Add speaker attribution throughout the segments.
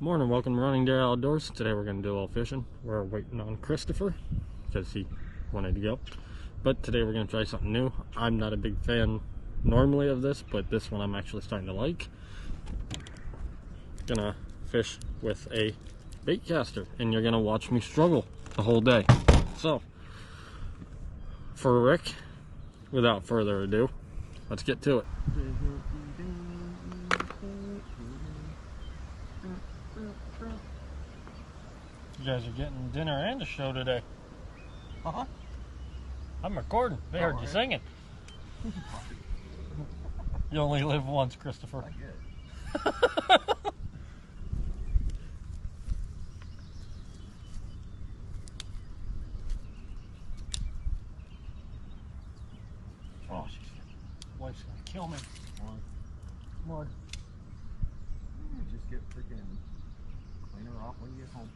Speaker 1: Morning, welcome to Running Deer Outdoors. Today we're going to do a little fishing. We're waiting on Christopher because he wanted to go. But today we're going to try something new. I'm not a big fan normally of this, but this one I'm actually starting to like. Gonna fish with a bait caster, and you're gonna watch me struggle the whole day. So, for Rick, without further ado, let's get to it. You guys are getting dinner and a show today.
Speaker 2: Uh-huh.
Speaker 1: I'm recording. They heard you singing. You only live once, Christopher.
Speaker 2: I get it.
Speaker 1: Oh, wife's gonna kill me.
Speaker 2: Come on. Just get freaking clean her off when you get home.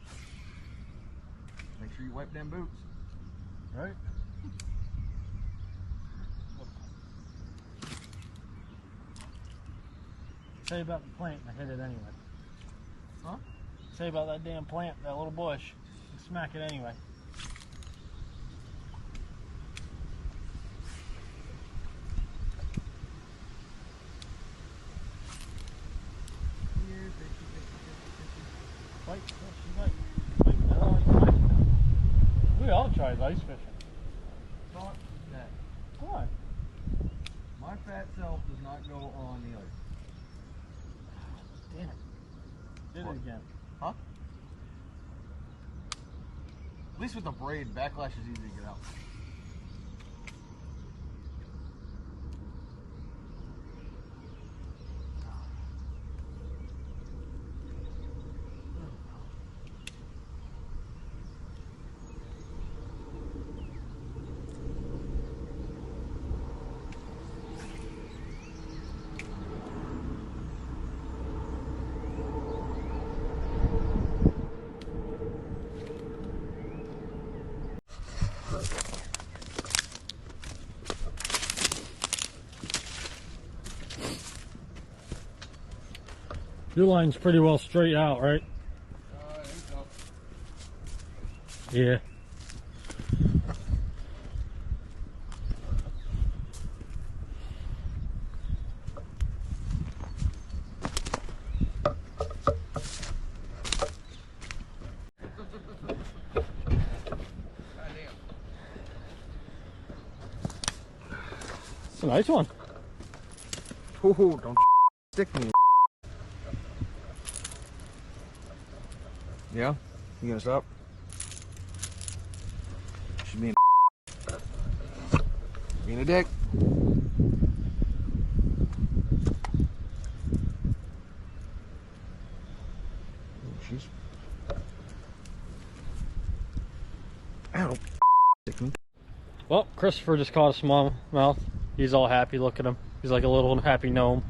Speaker 2: Make sure you wipe them boots.
Speaker 1: Right? Say about the plant, I hit it anyway.
Speaker 2: Huh?
Speaker 1: Say about that damn plant, that little bush. Smack it anyway. Fight, fight. We all tried ice fishing.
Speaker 2: Not that.
Speaker 1: Why?
Speaker 2: My fat self does not go on the ice.
Speaker 1: Damn it. Did it again.
Speaker 2: Huh? At least with the braid, backlash is easy to get out.
Speaker 1: Your line's pretty well straight out, right?
Speaker 2: I think so.
Speaker 1: Yeah. It's a nice one.
Speaker 2: Oh, don't stick me. Yeah? You gonna stop? She's being a dick. She's... Ow. Stick me.
Speaker 1: Well, Christopher just caught a smallmouth. He's all happy. Look at him. He's like a little happy gnome.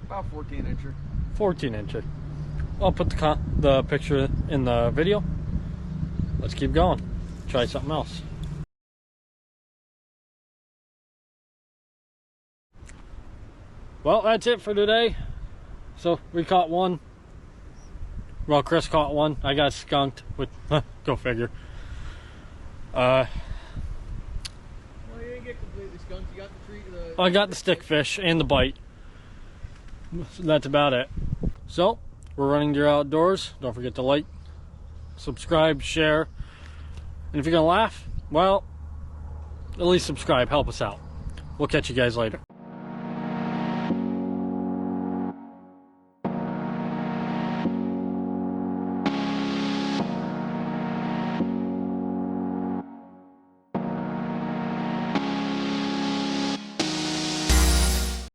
Speaker 2: About 14 incher.
Speaker 1: 14 incher. I'll put the picture in the video. Let's keep going. Try something else. Well, that's it for today. So we caught one. Well, Chris caught one. I got skunked with. Go figure.
Speaker 2: Well, you didn't get completely skunked. You got the treat.
Speaker 1: I got the stick fish and the bite. That's about it. So, we're Running Deer Outdoors. Don't forget to like, subscribe, share. And if you're going to laugh, well, at least subscribe. Help us out. We'll catch you guys later.